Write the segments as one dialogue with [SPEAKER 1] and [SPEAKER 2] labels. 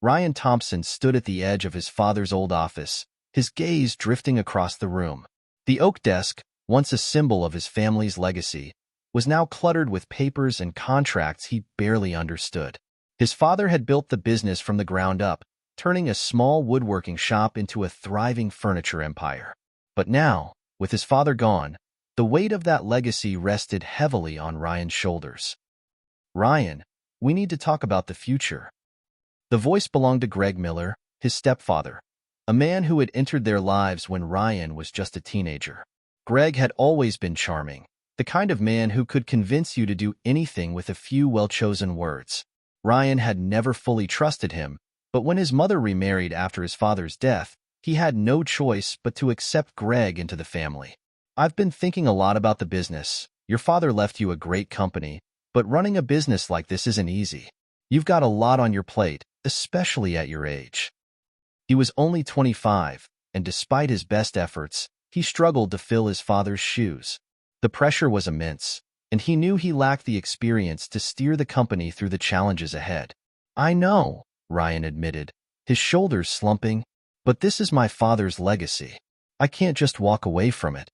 [SPEAKER 1] Ryan Thompson stood at the edge of his father's old office, his gaze drifting across the room. The oak desk, once a symbol of his family's legacy, was now cluttered with papers and contracts he barely understood. His father had built the business from the ground up, turning a small woodworking shop into a thriving furniture empire. But now, with his father gone, the weight of that legacy rested heavily on Ryan's shoulders. "Ryan, we need to talk about the future." The voice belonged to Greg Miller, his stepfather, a man who had entered their lives when Ryan was just a teenager. Greg had always been charming, the kind of man who could convince you to do anything with a few well-chosen words. Ryan had never fully trusted him, but when his mother remarried after his father's death, he had no choice but to accept Greg into the family. "I've been thinking a lot about the business. Your father left you a great company, but running a business like this isn't easy. You've got a lot on your plate, especially at your age." He was only 25, and despite his best efforts, he struggled to fill his father's shoes. The pressure was immense, and he knew he lacked the experience to steer the company through the challenges ahead. "I know," Ryan admitted, his shoulders slumping, "but this is my father's legacy. I can't just walk away from it."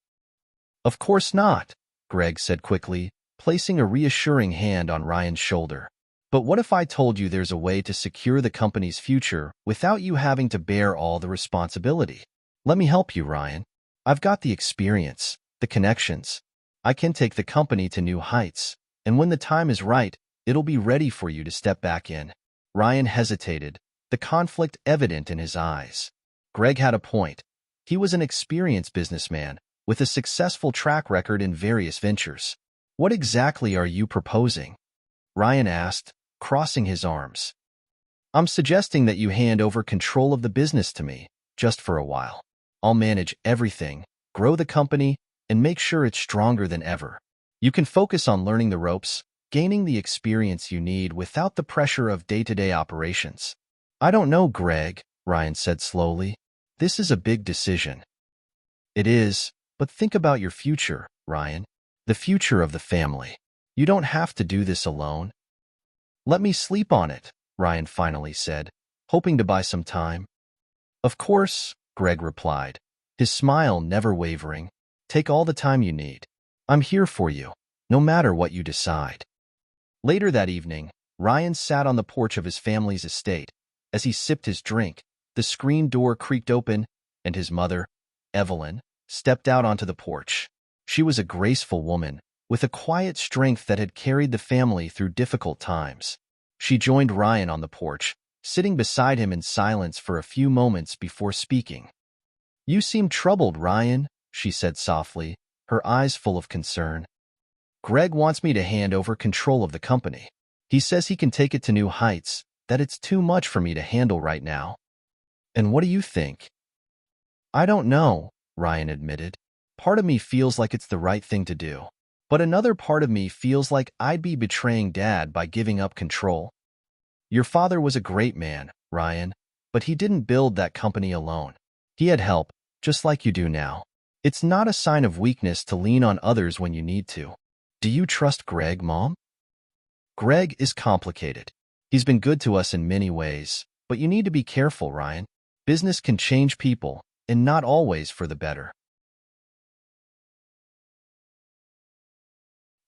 [SPEAKER 1] "Of course not," Greg said quickly, placing a reassuring hand on Ryan's shoulder. "But what if I told you there's a way to secure the company's future without you having to bear all the responsibility? Let me help you, Ryan. I've got the experience, the connections. I can take the company to new heights, and when the time is right, it'll be ready for you to step back in." Ryan hesitated, the conflict evident in his eyes. Greg had a point. He was an experienced businessman, with a successful track record in various ventures. "What exactly are you proposing?" Ryan asked, crossing his arms. "I'm suggesting that you hand over control of the business to me, just for a while. I'll manage everything, grow the company, and make sure it's stronger than ever. You can focus on learning the ropes, gaining the experience you need without the pressure of day-to-day operations." "I don't know, Greg," Ryan said slowly. "This is a big decision." "It is, but think about your future, Ryan. The future of the family. You don't have to do this alone." "Let me sleep on it," Ryan finally said, hoping to buy some time. "Of course," Greg replied, his smile never wavering. "Take all the time you need. I'm here for you, no matter what you decide." Later that evening, Ryan sat on the porch of his family's estate. As he sipped his drink, the screen door creaked open, and his mother, Evelyn, stepped out onto the porch. She was a graceful woman, with a quiet strength that had carried the family through difficult times. She joined Ryan on the porch, sitting beside him in silence for a few moments before speaking. "You seem troubled, Ryan," she said softly, her eyes full of concern. "Greg wants me to hand over control of the company. He says he can take it to new heights, that it's too much for me to handle right now." "And what do you think?" "I don't know," Ryan admitted. "Part of me feels like it's the right thing to do, but another part of me feels like I'd be betraying Dad by giving up control. Your father was a great man, Ryan, but he didn't build that company alone. He had help, just like you do now. It's not a sign of weakness to lean on others when you need to. Do you trust Greg, Mom?" "Greg is complicated. He's been good to us in many ways, but you need to be careful, Ryan. Business can change people, and not always for the better."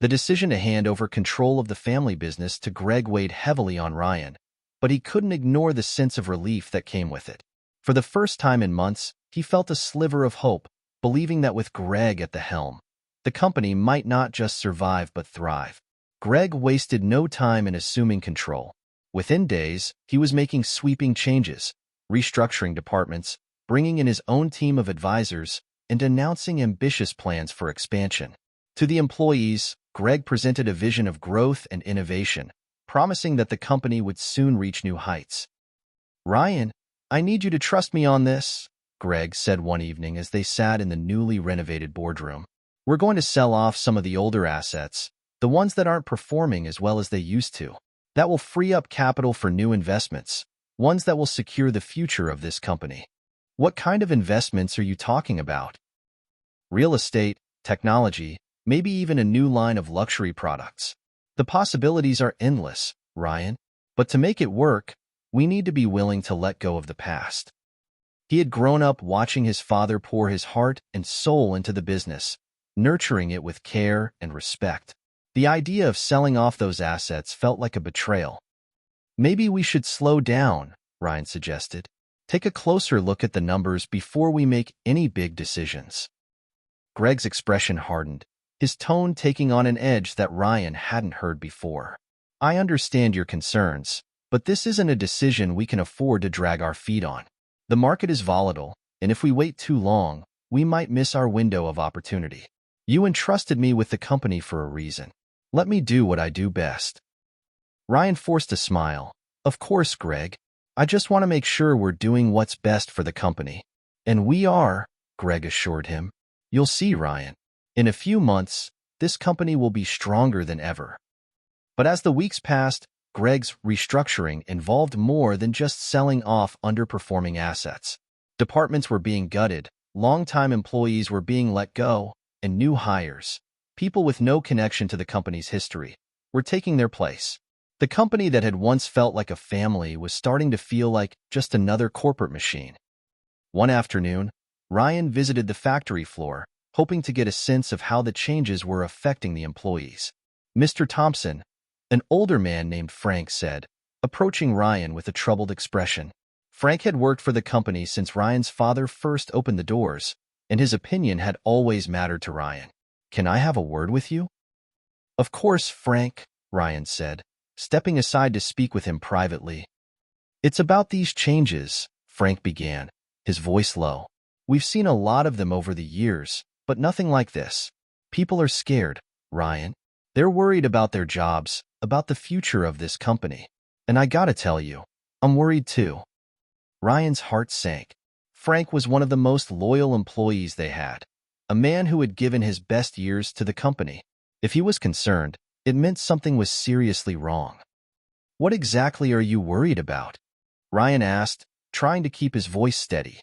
[SPEAKER 1] The decision to hand over control of the family business to Greg weighed heavily on Ryan, but he couldn't ignore the sense of relief that came with it. For the first time in months, he felt a sliver of hope, believing that with Greg at the helm, the company might not just survive but thrive. Greg wasted no time in assuming control. Within days, he was making sweeping changes, restructuring departments, bringing in his own team of advisors, and announcing ambitious plans for expansion. To the employees, Greg presented a vision of growth and innovation, promising that the company would soon reach new heights. "Ryan, I need you to trust me on this," Greg said one evening as they sat in the newly renovated boardroom. "We're going to sell off some of the older assets, the ones that aren't performing as well as they used to. That will free up capital for new investments, ones that will secure the future of this company." "What kind of investments are you talking about?" "Real estate, technology, maybe even a new line of luxury products. The possibilities are endless, Ryan. But to make it work, We need to be willing to let go of the past. He had grown up watching his father pour his heart and soul into the business, nurturing it with care and respect. The idea of selling off those assets felt like a betrayal. Maybe we should slow down, Ryan suggested. Take a closer look at the numbers before we make any big decisions. Greg's expression hardened, his tone taking on an edge that Ryan hadn't heard before. I understand your concerns, but this isn't a decision we can afford to drag our feet on. The market is volatile, and if we wait too long, we might miss our window of opportunity. You entrusted me with the company for a reason. Let me do what I do best. Ryan forced a smile. Of course, Greg. I just want to make sure we're doing what's best for the company. And we are, Greg assured him. You'll see, Ryan. In a few months, this company will be stronger than ever. But as the weeks passed, Greg's restructuring involved more than just selling off underperforming assets. Departments were being gutted, longtime employees were being let go, and new hires, people with no connection to the company's history, were taking their place. The company that had once felt like a family was starting to feel like just another corporate machine. One afternoon, Ryan visited the factory floor, hoping to get a sense of how the changes were affecting the employees. Mr. Thompson, an older man named Frank, said, approaching Ryan with a troubled expression. Frank had worked for the company since Ryan's father first opened the doors, and his opinion had always mattered to Ryan. Can I have a word with you? Of course, Frank, Ryan said, stepping aside to speak with him privately. It's about these changes, Frank began, his voice low. We've seen a lot of them over the years, but nothing like this. People are scared, Ryan. They're worried about their jobs, about the future of this company. And I gotta tell you, I'm worried too. Ryan's heart sank. Frank was one of the most loyal employees they had, a man who had given his best years to the company. If he was concerned, it meant something was seriously wrong. What exactly are you worried about? Ryan asked, trying to keep his voice steady.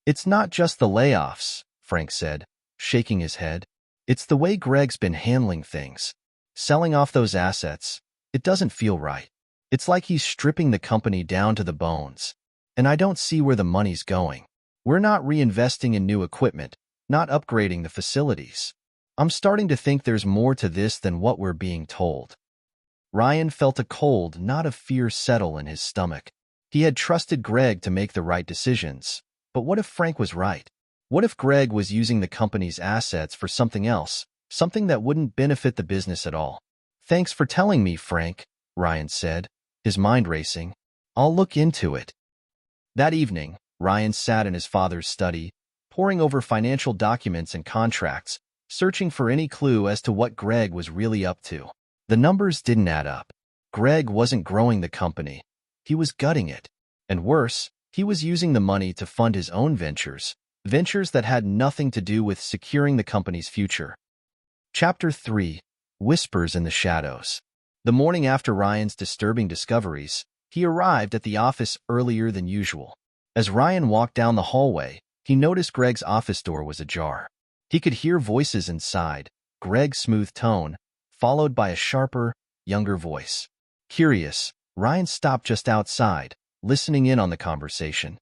[SPEAKER 1] It's not just the layoffs, Frank said, shaking his head. It's the way Greg's been handling things. Selling off those assets, it doesn't feel right. It's like he's stripping the company down to the bones. And I don't see where the money's going. We're not reinvesting in new equipment, not upgrading the facilities. I'm starting to think there's more to this than what we're being told. Ryan felt a cold, not of fear, settle in his stomach. He had trusted Greg to make the right decisions. But what if Frank was right? What if Greg was using the company's assets for something else, something that wouldn't benefit the business at all? Thanks for telling me, Frank, Ryan said, his mind racing. I'll look into it. That evening, Ryan sat in his father's study, poring over financial documents and contracts, searching for any clue as to what Greg was really up to. The numbers didn't add up. Greg wasn't growing the company. He was gutting it. And worse, he was using the money to fund his own ventures that had nothing to do with securing the company's future. Chapter 3. Whispers in the Shadows. The morning after Ryan's disturbing discoveries, he arrived at the office earlier than usual. As Ryan walked down the hallway, he noticed Greg's office door was ajar. He could hear voices inside, Greg's smooth tone, followed by a sharper, younger voice. Curious, Ryan stopped just outside, listening in on the conversation.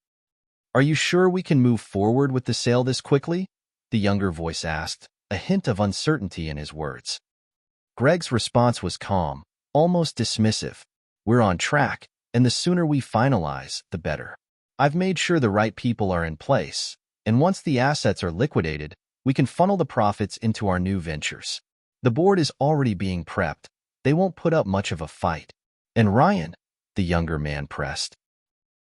[SPEAKER 1] Are you sure we can move forward with the sale this quickly? The younger voice asked, a hint of uncertainty in his words. Greg's response was calm, almost dismissive. We're on track, and the sooner we finalize, the better. I've made sure the right people are in place, and once the assets are liquidated, we can funnel the profits into our new ventures. The board is already being prepped. They won't put up much of a fight. And Ryan, the younger man pressed.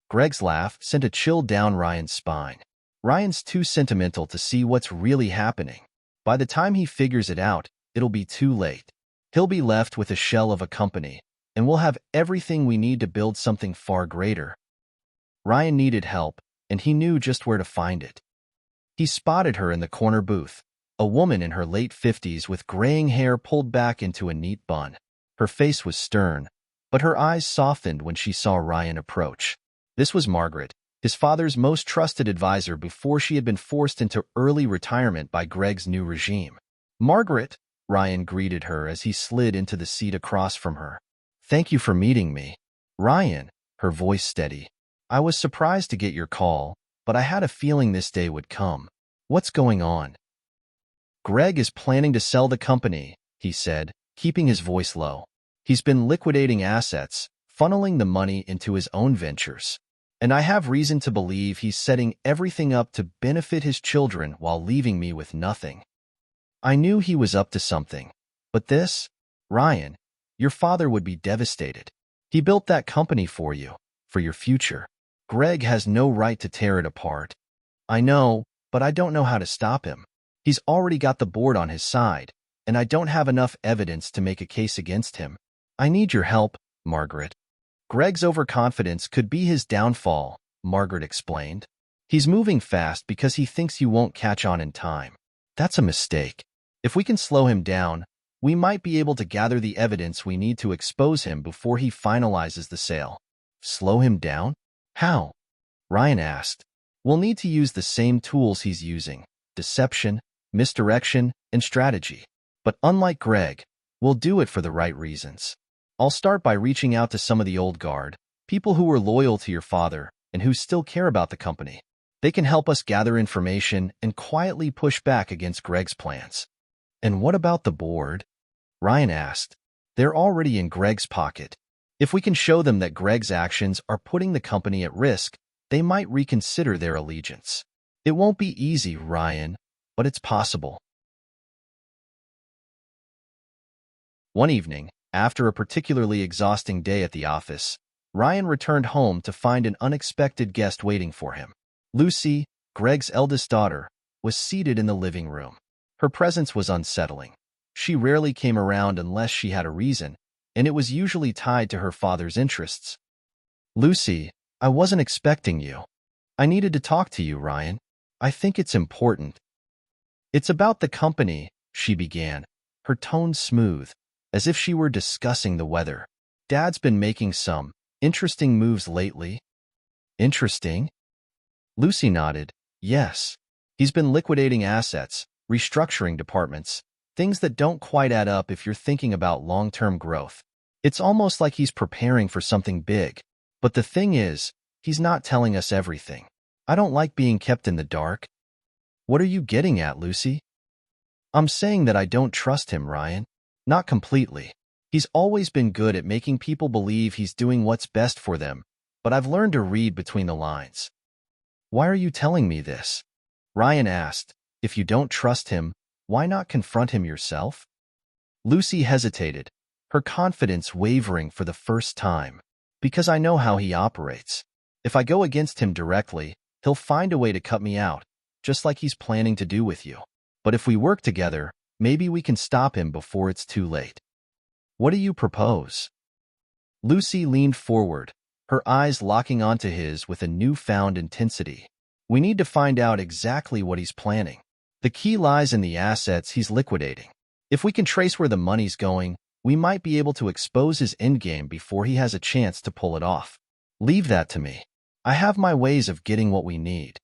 [SPEAKER 1] Greg's laugh sent a chill down Ryan's spine. Ryan's too sentimental to see what's really happening. By the time he figures it out, it'll be too late. He'll be left with a shell of a company, and we'll have everything we need to build something far greater. Ryan needed help, and he knew just where to find it. He spotted her in the corner booth, a woman in her late 50s with graying hair pulled back into a neat bun. Her face was stern, but her eyes softened when she saw Ryan approach. This was Margaret, his father's most trusted advisor before she had been forced into early retirement by Greg's new regime. Margaret, Ryan greeted her as he slid into the seat across from her. Thank you for meeting me. Ryan, her voice steady. "I was surprised to get your call, but I had a feeling this day would come. What's going on?" "Greg is planning to sell the company," he said, keeping his voice low. "He's been liquidating assets, funneling the money into his own ventures. And I have reason to believe he's setting everything up to benefit his children while leaving me with nothing. I knew he was up to something. But this, Ryan, your father would be devastated. He built that company for you, for your future. Greg has no right to tear it apart. I know, but I don't know how to stop him. He's already got the board on his side, and I don't have enough evidence to make a case against him. I need your help, Margaret." "Greg's overconfidence could be his downfall," Margaret explained. "He's moving fast because he thinks you won't catch on in time. That's a mistake. If we can slow him down, we might be able to gather the evidence we need to expose him before he finalizes the sale." "Slow him down? How?" Ryan asked. "We'll need to use the same tools he's using: deception, misdirection, and strategy. But unlike Greg, we'll do it for the right reasons. I'll start by reaching out to some of the old guard, people who were loyal to your father and who still care about the company. They can help us gather information and quietly push back against Greg's plans." "And what about the board?" Ryan asked. "They're already in Greg's pocket. If we can show them that Greg's actions are putting the company at risk, they might reconsider their allegiance. It won't be easy, Ryan, but it's possible." One evening, after a particularly exhausting day at the office, Ryan returned home to find an unexpected guest waiting for him. Lucy, Greg's eldest daughter, was seated in the living room. Her presence was unsettling. She rarely came around unless she had a reason, and it was usually tied to her father's interests. "Lucy, I wasn't expecting you. I needed to talk to you, Ryan. I think it's important." "It's about the company," she began, her tone smooth, as if she were discussing the weather. "Dad's been making some interesting moves lately." "Interesting?" Lucy nodded. "Yes. He's been liquidating assets, restructuring departments, things that don't quite add up if you're thinking about long-term growth. It's almost like he's preparing for something big. But the thing is, he's not telling us everything. I don't like being kept in the dark." "What are you getting at, Lucy?" "I'm saying that I don't trust him, Ryan. Not completely. He's always been good at making people believe he's doing what's best for them, but I've learned to read between the lines." "Why are you telling me this?" Ryan asked. "If you don't trust him, why not confront him yourself?" Lucy hesitated, her confidence wavering for the first time. "Because I know how he operates. If I go against him directly, he'll find a way to cut me out, just like he's planning to do with you. But if we work together, maybe we can stop him before it's too late." "What do you propose?" Lucy leaned forward, her eyes locking onto his with a newfound intensity. "We need to find out exactly what he's planning. The key lies in the assets he's liquidating. If we can trace where the money's going, we might be able to expose his endgame before he has a chance to pull it off. Leave that to me. I have my ways of getting what we need.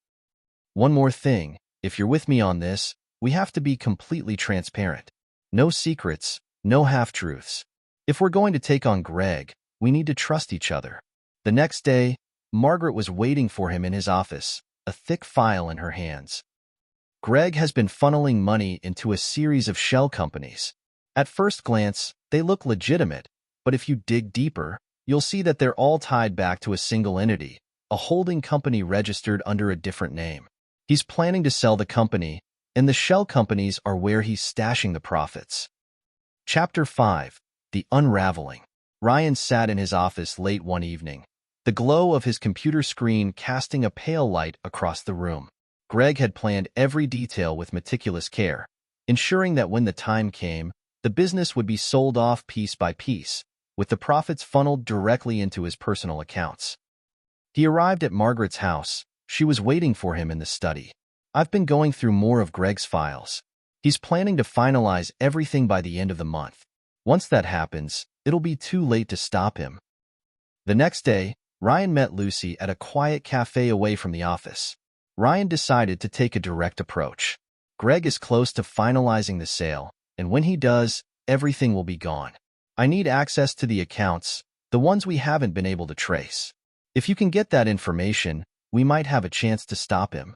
[SPEAKER 1] One more thing, if you're with me on this, we have to be completely transparent. No secrets, no half-truths. If we're going to take on Greg, we need to trust each other." The next day, Margaret was waiting for him in his office, a thick file in her hands. "Greg has been funneling money into a series of shell companies. At first glance, they look legitimate, but if you dig deeper, you'll see that they're all tied back to a single entity, a holding company registered under a different name. He's planning to sell the company, and the shell companies are where he's stashing the profits." Chapter 5. The Unraveling. Ryan sat in his office late one evening, the glow of his computer screen casting a pale light across the room. Greg had planned every detail with meticulous care, ensuring that when the time came, the business would be sold off piece by piece, with the profits funneled directly into his personal accounts. He arrived at Margaret's house. She was waiting for him in the study. "I've been going through more of Greg's files. He's planning to finalize everything by the end of the month. Once that happens, it'll be too late to stop him." The next day, Ryan met Lucy at a quiet cafe away from the office. Ryan decided to take a direct approach. "Greg is close to finalizing the sale, and when he does, everything will be gone. I need access to the accounts, the ones we haven't been able to trace. If you can get that information, we might have a chance to stop him.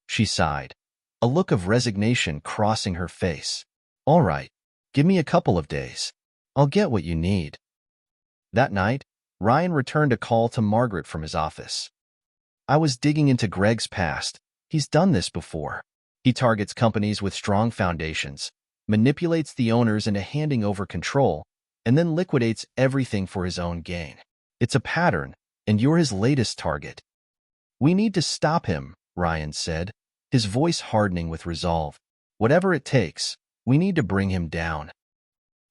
[SPEAKER 1] She sighed, a look of resignation crossing her face. All right, give me a couple of days. I'll get what you need. That night, Ryan returned a call to Margaret from his office. I was digging into Greg's past. He's done this before. He targets companies with strong foundations, manipulates the owners into handing over control, and then liquidates everything for his own gain. It's a pattern, and you're his latest target. We need to stop him, Ryan said, his voice hardening with resolve. Whatever it takes, we need to bring him down.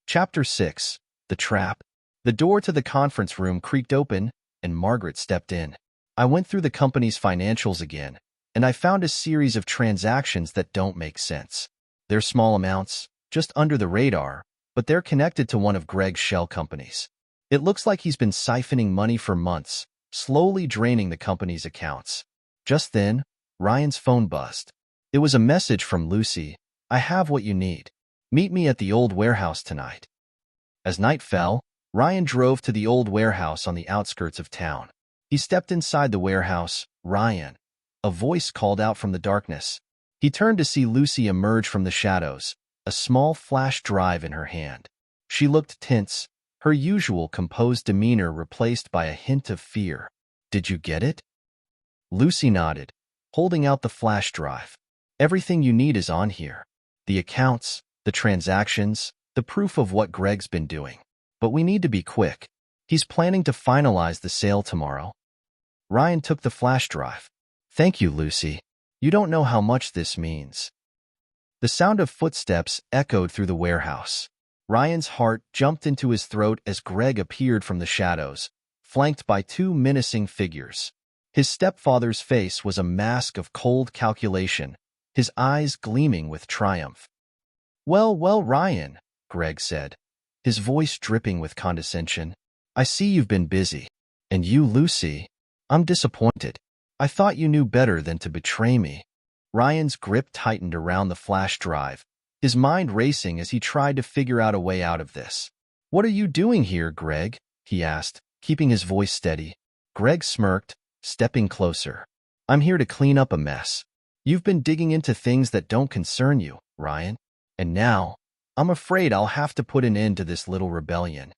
[SPEAKER 1] Chapter 6. The Trap. The door to the conference room creaked open, and Margaret stepped in. I went through the company's financials again, and I found a series of transactions that don't make sense. They're small amounts, just under the radar, but they're connected to one of Greg's shell companies. It looks like he's been siphoning money for months, slowly draining the company's accounts. Just then, Ryan's phone buzzed. It was a message from Lucy. I have what you need. Meet me at the old warehouse tonight. As night fell, Ryan drove to the old warehouse on the outskirts of town. He stepped inside the warehouse. Ryan. A voice called out from the darkness. He turned to see Lucy emerge from the shadows, a small flash drive in her hand. She looked tense, her usual composed demeanor replaced by a hint of fear. Did you get it? Lucy nodded, holding out the flash drive. Everything you need is on here. The accounts, the transactions, the proof of what Greg's been doing. But we need to be quick. He's planning to finalize the sale tomorrow. Ryan took the flash drive. Thank you, Lucy. You don't know how much this means. The sound of footsteps echoed through the warehouse. Ryan's heart jumped into his throat as Greg appeared from the shadows, flanked by two menacing figures. His stepfather's face was a mask of cold calculation, his eyes gleaming with triumph. Well, Ryan, Greg said, his voice dripping with condescension. I see you've been busy. And you, Lucy? I'm disappointed. I thought you knew better than to betray me. Ryan's grip tightened around the flash drive, his mind racing as he tried to figure out a way out of this. What are you doing here, Greg? He asked, keeping his voice steady. Greg smirked, stepping closer. I'm here to clean up a mess. You've been digging into things that don't concern you, Ryan. And now, I'm afraid I'll have to put an end to this little rebellion.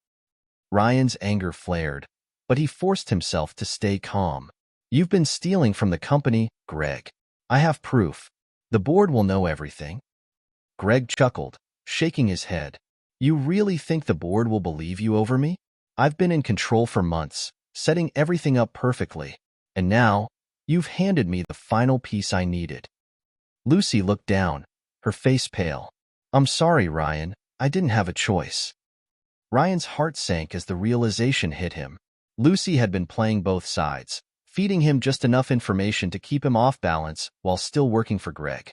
[SPEAKER 1] Ryan's anger flared, but he forced himself to stay calm. You've been stealing from the company, Greg. I have proof. The board will know everything. Greg chuckled, shaking his head. You really think the board will believe you over me? I've been in control for months, setting everything up perfectly. And now, you've handed me the final piece I needed. Lucy looked down, her face pale. I'm sorry, Ryan. I didn't have a choice. Ryan's heart sank as the realization hit him. Lucy had been playing both sides, feeding him just enough information to keep him off balance while still working for Greg.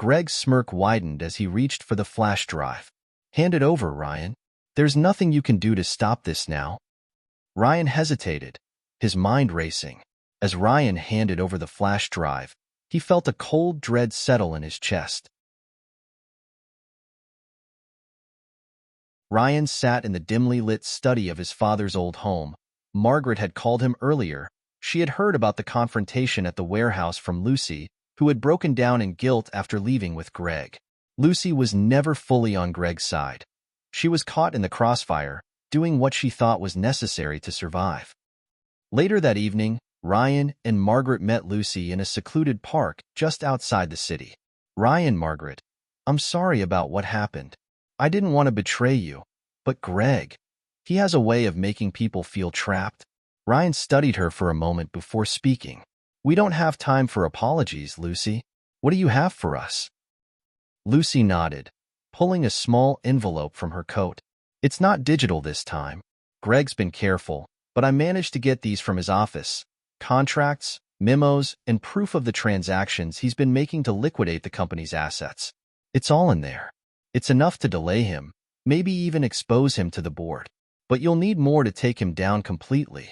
[SPEAKER 1] Greg's smirk widened as he reached for the flash drive. Hand it over, Ryan. There's nothing you can do to stop this now. Ryan hesitated, his mind racing. As Ryan handed over the flash drive, he felt a cold dread settle in his chest. Ryan sat in the dimly lit study of his father's old home. Margaret had called him earlier. She had heard about the confrontation at the warehouse from Lucy, who had broken down in guilt after leaving with Greg. Lucy was never fully on Greg's side. She was caught in the crossfire, doing what she thought was necessary to survive. Later that evening, Ryan and Margaret met Lucy in a secluded park just outside the city. Margaret, I'm sorry about what happened. I didn't want to betray you, but Greg, he has a way of making people feel trapped. Ryan studied her for a moment before speaking. We don't have time for apologies, Lucy. What do you have for us? Lucy nodded, pulling a small envelope from her coat. It's not digital this time. Greg's been careful, but I managed to get these from his office. Contracts, memos, and proof of the transactions he's been making to liquidate the company's assets. It's all in there. It's enough to delay him, maybe even expose him to the board. But you'll need more to take him down completely.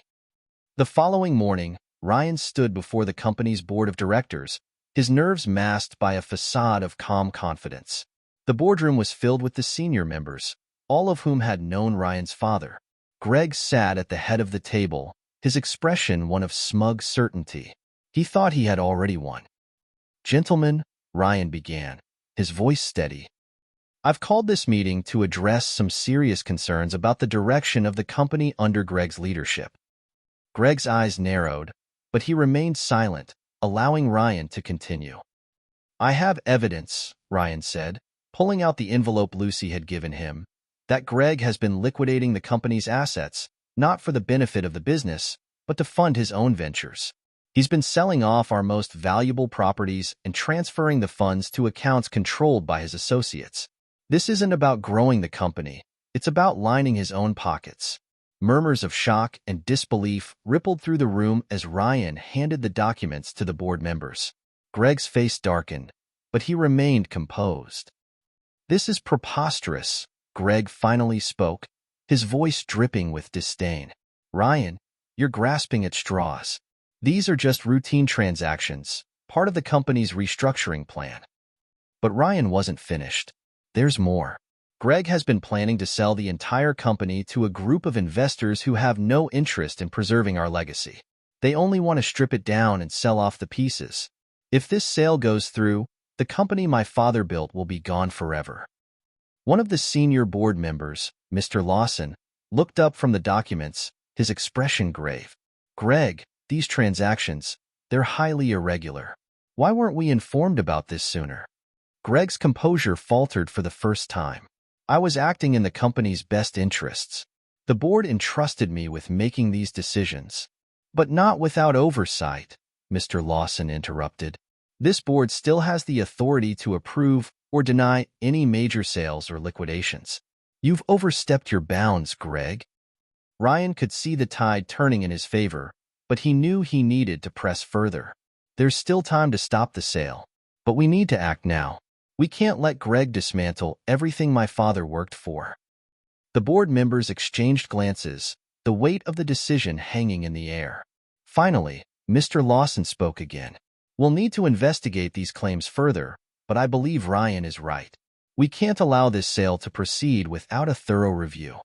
[SPEAKER 1] The following morning, Ryan stood before the company's board of directors, his nerves masked by a facade of calm confidence. The boardroom was filled with the senior members, all of whom had known Ryan's father. Greg sat at the head of the table, his expression one of smug certainty. He thought he had already won. "Gentlemen," Ryan began, his voice steady, "I've called this meeting to address some serious concerns about the direction of the company under Greg's leadership." Greg's eyes narrowed, but he remained silent, allowing Ryan to continue. "I have evidence," Ryan said, pulling out the envelope Lucy had given him, "that Greg has been liquidating the company's assets, not for the benefit of the business, but to fund his own ventures. He's been selling off our most valuable properties and transferring the funds to accounts controlled by his associates. This isn't about growing the company. It's about lining his own pockets." Murmurs of shock and disbelief rippled through the room as Ryan handed the documents to the board members. Greg's face darkened, but he remained composed. "This is preposterous," Greg finally spoke, his voice dripping with disdain. "Ryan, you're grasping at straws. These are just routine transactions, part of the company's restructuring plan." But Ryan wasn't finished. "There's more. Greg has been planning to sell the entire company to a group of investors who have no interest in preserving our legacy. They only want to strip it down and sell off the pieces. If this sale goes through, the company my father built will be gone forever." One of the senior board members, Mr. Lawson, looked up from the documents, his expression grave. "Greg, these transactions, they're highly irregular. Why weren't we informed about this sooner?" Greg's composure faltered for the first time. "I was acting in the company's best interests. The board entrusted me with making these decisions." "But not without oversight," Mr. Lawson interrupted. "This board still has the authority to approve or deny any major sales or liquidations. You've overstepped your bounds, Greg." Ryan could see the tide turning in his favor, but he knew he needed to press further. "There's still time to stop the sale, but we need to act now. We can't let Greg dismantle everything my father worked for." The board members exchanged glances, the weight of the decision hanging in the air. Finally, Mr. Lawson spoke again. "We'll need to investigate these claims further, but I believe Ryan is right. We can't allow this sale to proceed without a thorough review."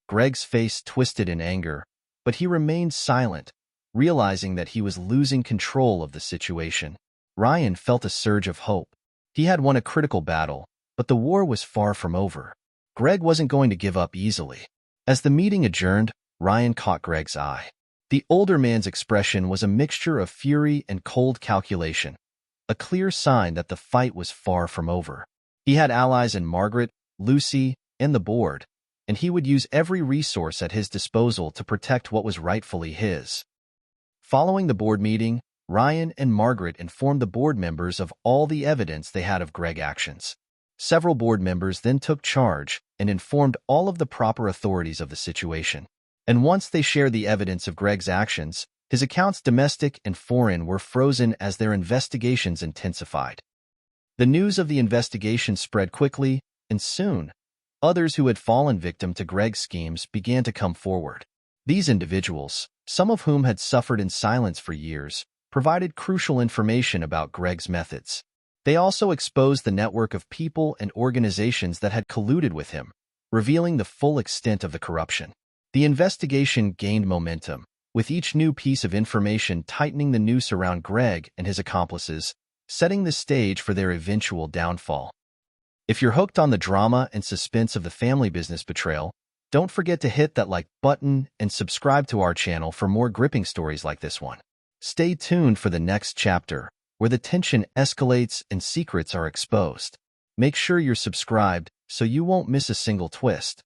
[SPEAKER 1] Greg's face twisted in anger, but he remained silent, realizing that he was losing control of the situation. Ryan felt a surge of hope. He had won a critical battle, but the war was far from over. Greg wasn't going to give up easily. As the meeting adjourned, Ryan caught Greg's eye. The older man's expression was a mixture of fury and cold calculation, a clear sign that the fight was far from over. He had allies in Margaret, Lucy, and the board, and he would use every resource at his disposal to protect what was rightfully his. Following the board meeting, Ryan and Margaret informed the board members of all the evidence they had of Greg's actions. Several board members then took charge and informed all of the proper authorities of the situation. And once they shared the evidence of Greg's actions, his accounts, domestic and foreign, were frozen as their investigations intensified. The news of the investigation spread quickly, and soon, others who had fallen victim to Greg's schemes began to come forward. These individuals, some of whom had suffered in silence for years, provided crucial information about Greg's methods. They also exposed the network of people and organizations that had colluded with him, revealing the full extent of the corruption. The investigation gained momentum, with each new piece of information tightening the noose around Greg and his accomplices, setting the stage for their eventual downfall. If you're hooked on the drama and suspense of the family business betrayal, don't forget to hit that like button and subscribe to our channel for more gripping stories like this one. Stay tuned for the next chapter, where the tension escalates and secrets are exposed. Make sure you're subscribed so you won't miss a single twist.